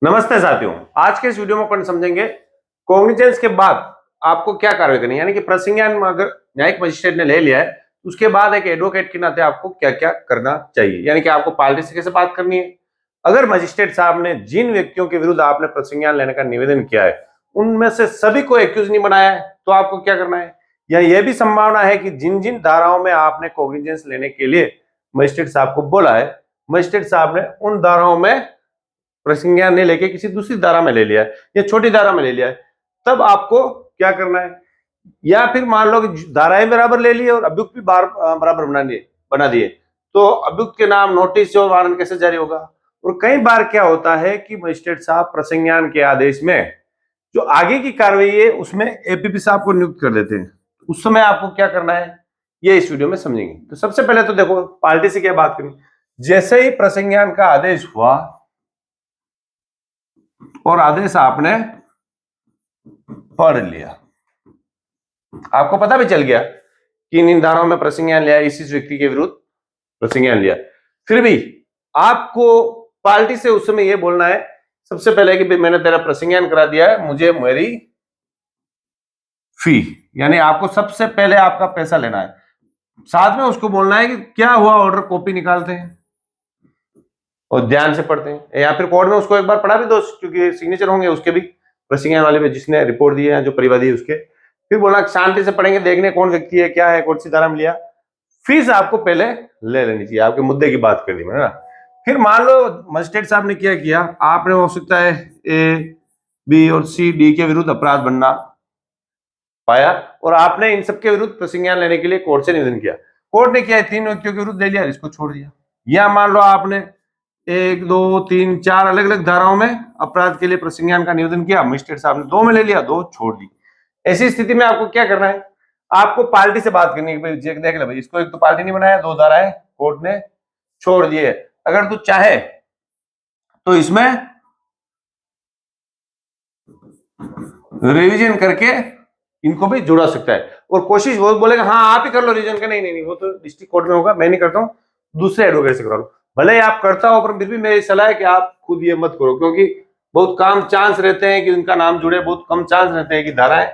नमस्ते साथियों, आज के इस वीडियो में अपन समझेंगे कॉग्निजेंस के बाद आपको क्या कार्रवाई करनी है। यानी कि प्रसंज्ञान अगर न्यायिक मजिस्ट्रेट ने ले लिया है उसके बाद एक एडवोकेट के नाते आपको क्या क्या करना चाहिए। यानी कि आपको पार्टी से कैसे बात करनी है। अगर मजिस्ट्रेट साहब ने जिन व्यक्तियों के विरुद्ध आपने प्रसंज्ञान लेने का निवेदन किया है उनमें से सभी को एक्यूज नहीं बनाया है तो आपको क्या करना है। या यह भी संभावना है कि जिन जिन धाराओं में आपने कॉग्निजेंस लेने के लिए मजिस्ट्रेट साहब को बोला है, मजिस्ट्रेट साहब ने उन धाराओं में प्रसंज्ञान नहीं लेके किसी दूसरी धारा में ले लिया है या छोटी धारा में ले लिया है, तब आपको क्या करना है। या फिर मान लो कि धाराएं बराबर ले लिए और अभियुक्त भी बराबर बना दिए तो अभियुक्त के नाम नोटिस और वारंट कैसे जारी होगा। और कई बार क्या होता है कि मजिस्ट्रेट साहब प्रसंज्ञान के आदेश में जो आगे की कार्रवाई है उसमें एपीपी साहब को नियुक्त कर देते हैं। उस समय आपको क्या करना है ये इस वीडियो में समझेंगे। तो सबसे पहले तो देखो पार्टी से क्या बात करें। जैसे ही प्रसंज्ञान का आदेश हुआ और आदेश आपने पढ़ लिया, आपको पता भी चल गया कि इन धाराओं में प्रसंज्ञान लिया, इस व्यक्ति के विरुद्ध प्रसंज्ञान लिया, फिर भी आपको पार्टी से उस समय यह बोलना है सबसे पहले कि मैंने तेरा प्रसंज्ञान करा दिया है, मुझे मेरी फी यानी आपको सबसे पहले आपका पैसा लेना है। साथ में उसको बोलना है कि क्या हुआ ऑर्डर कॉपी निकालते हैं और ध्यान से पढ़ते हैं, या फिर कोर्ट में उसको एक बार पढ़ा भी दो क्योंकि सिग्नेचर होंगे उसके भी प्रसंज्ञान वाले पे जिसने रिपोर्ट दी है जो परिवादी है उसके। फिर बोला शांति से पढ़ेंगे, देखने कौन व्यक्ति है क्या है, कौन सी धारा में लिया। फीस आपको पहले ले लेनी चाहिए। आपके मुद्दे की बात कर दी मैंने ना। फिर मान लो मजिस्ट्रेट साहब ने क्या किया, आपने हो सकता है ए बी और सी डी के विरुद्ध अपराध बनना पाया और आपने इन सबके विरुद्ध प्रसंज्ञान लेने के लिए कोर्ट से निवेदन किया। कोर्ट ने किया तीन व्यक्तियों के विरुद्ध ले लिया, इसको छोड़ दिया। या मान लो आपने 1 2 3 4 अलग अलग धाराओं में अपराध के लिए प्रसंज्ञान का निवेदन किया, मजिस्ट्रेट साहब ने 2 में ले लिया, 2 छोड़ दी। ऐसी स्थिति में आपको क्या करना है, आपको पार्टी से बात करनी है। भाई देख ले भाई, इसको एक तो पार्टी नहीं बनाया, 2 धाराएं कोर्ट ने छोड़ दिए, अगर तू चाहे तो इसमें रिवीजन करके इनको भी जुड़ा सकता है। और कोशिश वो बोलेगा हाँ आप ही कर लो रिवीजन का, नहीं नहीं नहीं वो तो डिस्ट्रिक्ट कोर्ट में होगा, मैं नहीं करता हूँ, दूसरे एडवोकेट से करा लो। भले ही आप करता हो पर फिर भी मेरी सलाह है कि आप खुद ये मत करो, क्योंकि बहुत कम चांस रहते हैं कि उनका नाम जुड़े, बहुत कम चांस रहते हैं कि धाराएं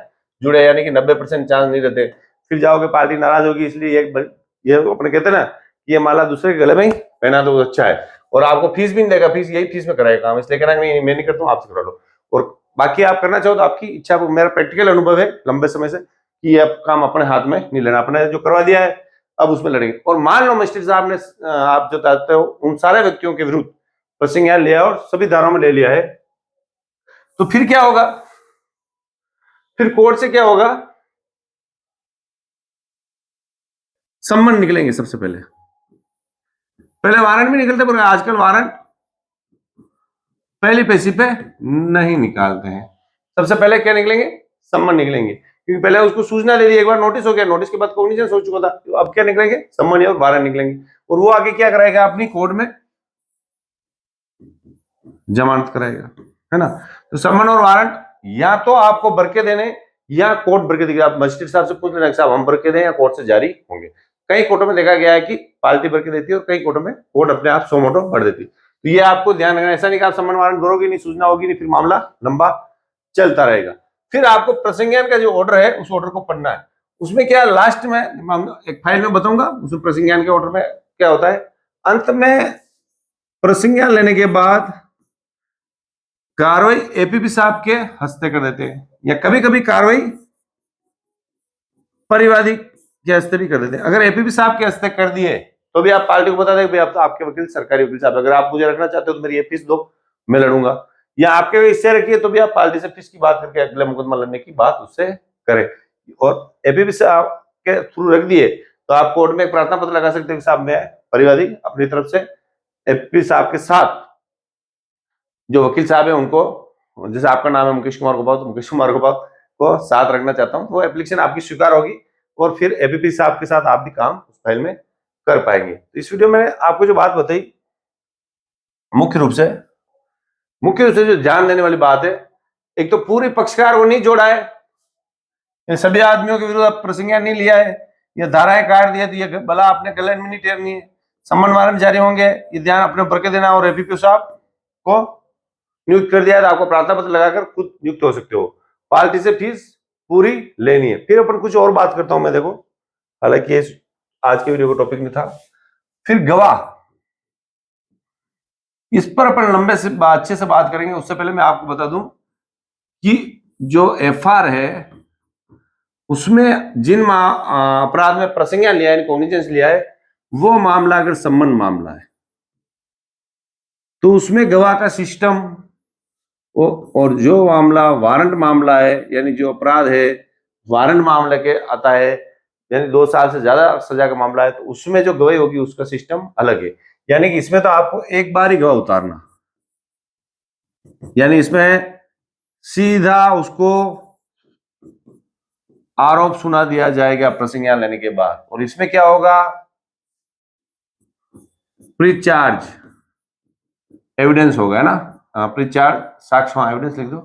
जुड़े, यानी कि 90% चांस नहीं रहते। फिर जाओगे पार्टी नाराज होगी, इसलिए ये अपने कहते हैं ना कि ये माला दूसरे के गले में ही पहना दो अच्छा है, और आपको फीस भी नहीं देगा, फीस यही फीस में कराएगा काम, इसलिए कहना नहीं मैं नहीं करता हूँ आपसे करा लो। और बाकी आप करना चाहो तो आपकी इच्छा, मेरा प्रैक्टिकल अनुभव है लंबे समय से कि ये काम अपने हाथ में नहीं लेना, अपने जो करवा दिया है अब उसमें लड़ेंगे। और मान लो मजिस्ट्रेट साहब ने आप जो चाहते हो उन सारे व्यक्तियों के विरुद्ध प्रसंज्ञान लिया और सभी धाराओं में ले लिया है, तो फिर क्या होगा, फिर कोर्ट से क्या होगा, सम्मन निकलेंगे। सबसे पहले वारंट भी निकलते, पर आजकल वारंट पहली पेशी पे नहीं निकालते हैं। सबसे पहले क्या निकलेंगे, सम्मन निकलेंगे, क्योंकि पहले उसको सूचना दे दी, एक बार नोटिस हो गया, नोटिस के बाद कॉग्निजेंस हो चुका था, तो अब क्या निकलेंगे, सम्मन और वारंट निकलेंगे। और वो आगे क्या कराएगा, अपनी कोर्ट में जमानत कराएगा, है ना। तो सम्मन और वारंट या तो आपको बरके देने या कोर्ट बरके देगी। आप मजिस्ट्रेट साहब से पूछ लेना साहब हम बरके दें या कोर्ट से जारी होंगे। कई कोर्टों में देखा गया है कि पार्टी बरके देती है और कई कोर्टों में कोर्ट अपने आप सो मोटो भर देती है। तो ये आपको ध्यान रखना, ऐसा नहीं कि आप सम्मन वारंट भरोगे नहीं, सूचना होगी नहीं, फिर मामला लंबा चलता रहेगा। फिर आपको प्रसंज्ञान का जो ऑर्डर है उस ऑर्डर को पढ़ना है। उसमें क्या लास्ट में एक फाइल में बताऊंगा, उसमें प्रसंज्ञान के ऑर्डर में क्या होता है। अंत में प्रसंज्ञान लेने के बाद कार्रवाई एपीपी साहब के हस्ते कर देते हैं, या कभी कभी कार्रवाई परिवादी के हस्ते भी कर देते हैं। अगर एपीपी साहब के हस्ते कर दिए तो भी आप पार्टी को बता दें भाई अब तो आपके वकील सरकारी वकील साहब, अगर आप मुझे रखना चाहते हो तो मेरी ये फीस दो, मैं लड़ूंगा। या आपके इससे रखिए तो भी आप पार्टी से फीस की बात करके अगला मुकदमा लड़ने की बात उससे करें। और एपीपी साहब के थ्रू रख दिए तो आप कोर्ट में एक प्रार्थना पत्र लगा सकते हैं कि साहब मैं परिवादी अपनी तरफ से एपीपी साहब के साथ जो वकील साहब है उनको, जैसे आपका नाम है मुकेश कुमार गोपाल, तो मुकेश कुमार गोपाल को साथ रखना चाहता हूं, वो एप्लीकेशन आपकी स्वीकार होगी और फिर एपीपी साहब के साथ आप भी काम उस फाइल में कर पाएंगे। तो इस वीडियो में आपको जो बात बताई मुख्य रूप से जो ध्यान देने वाली बात है, एक तो पूरी पक्षकार को नहीं जोड़ा है, सभी आदमियों के विरुद्ध प्रसंज्ञान नहीं लिया है, ये धाराएं काट दिए तो ये भला आपने गलत में नहीं टेरनी है, सम्मन वारंट जारी होंगे, ये ध्यान अपने ऊपर के देना। और एपीपी साहब को नियुक्त कर दिया तो आपको प्रार्थना पत्र लगाकर खुद नियुक्त हो सकते हो। पार्टी से फीस पूरी लेनी है। फिर अपन कुछ और बात करता हूं मैं, देखो, हालांकि ये आज के वीडियो का टॉपिक नहीं था। फिर गवाह, इस पर अपन लंबे से अच्छे से बात करेंगे। उससे पहले मैं आपको बता दूं कि जो एफआर है उसमें जिन अपराध में प्रसंज्ञान लिया है, कॉग्निजेंस लिया है, वो मामला अगर संबंध मामला है तो उसमें गवाह का सिस्टम, और जो मामला वारंट मामला है, यानी जो अपराध है वारंट मामले के आता है, यानी 2 साल से ज्यादा सजा का मामला है, तो उसमें जो गवाही होगी उसका सिस्टम अलग है। यानी कि इसमें तो आपको एक बार ही गवाह उतारना, यानी इसमें सीधा उसको आरोप सुना दिया जाएगा प्रसंज्ञान लेने के बाद। और इसमें क्या होगा, प्री चार्ज एविडेंस होगा ना, प्री चार्ज साक्ष्य, एविडेंस लिख दो,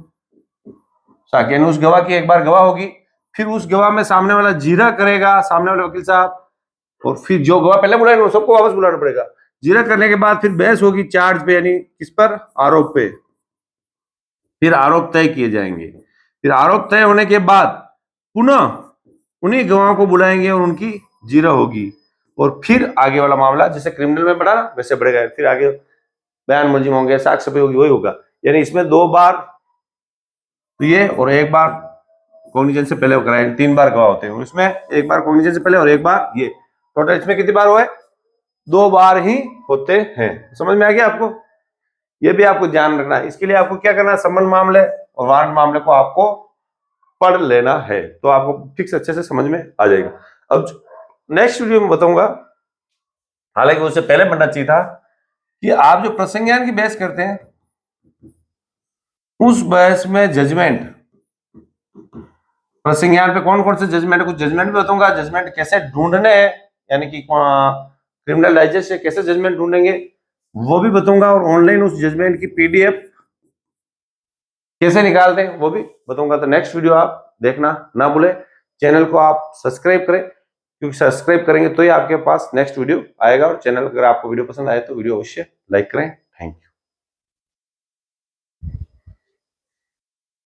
साक्ष्य, यानी उस गवाह की एक बार गवाह होगी, फिर उस गवाह में सामने वाला जीरा करेगा, सामने वाले वकील साहब, और फिर जो गवाह पहले बुलाएंगे सबको वापस बुलाना पड़ेगा। जीरा करने के बाद फिर बहस होगी चार्ज पे, यानी किस पर, आरोप पे। फिर आरोप तय किए जाएंगे। फिर आरोप तय होने के बाद पुनः उन्हीं गवाहों को बुलाएंगे और उनकी जीरा होगी। और फिर आगे वाला मामला जैसे क्रिमिनल में बढ़ा ना वैसे बढ़ेगा। फिर आगे बयान मुलजिम होंगे, साक्ष्य होगी, वही होगा। यानी इसमें 2 बार तो ये, और 1 बार कॉग्निजेंस से पहले कराए, 3 बार गवाह होते हैं। इसमें 1 बार कॉग्निजेंस से पहले और 1 बार ये, टोटल इसमें कितनी बार हुए, 2 बार ही होते हैं। समझ में आ गया आपको? ये भी आपको ध्यान रखना है। इसके लिए आपको क्या करना है, संबंध मामले और वारंट मामले को आपको पढ़ लेना है, तो आपको फिक्स अच्छे से समझ में आ जाएगा। अब नेक्स्ट वीडियो में बताऊंगा, हालांकि उससे पहले बनना चाहिए था, कि आप जो प्रसंज्ञान की बहस करते हैं उस बहस में जजमेंट, प्रसंज्ञान पे कौन कौन से जजमेंट, कुछ जजमेंट भी बताऊंगा, जजमेंट कैसे ढूंढने हैं, यानी कि क्रिमिनल डाइजेस्ट से कैसे जजमेंट ढूंढेंगे वो भी बताऊंगा, और ऑनलाइन उस जजमेंट की पीडीएफ कैसे निकालते हैं वो भी बताऊंगा। तो नेक्स्ट वीडियो आप देखना ना भूले। चैनल को आप सब्सक्राइब करें, क्योंकि सब्सक्राइब करेंगे तो ही आपके पास नेक्स्ट वीडियो आएगा। और चैनल अगर आपको वीडियो पसंद आए तो वीडियो अवश्य लाइक करें। Thank you.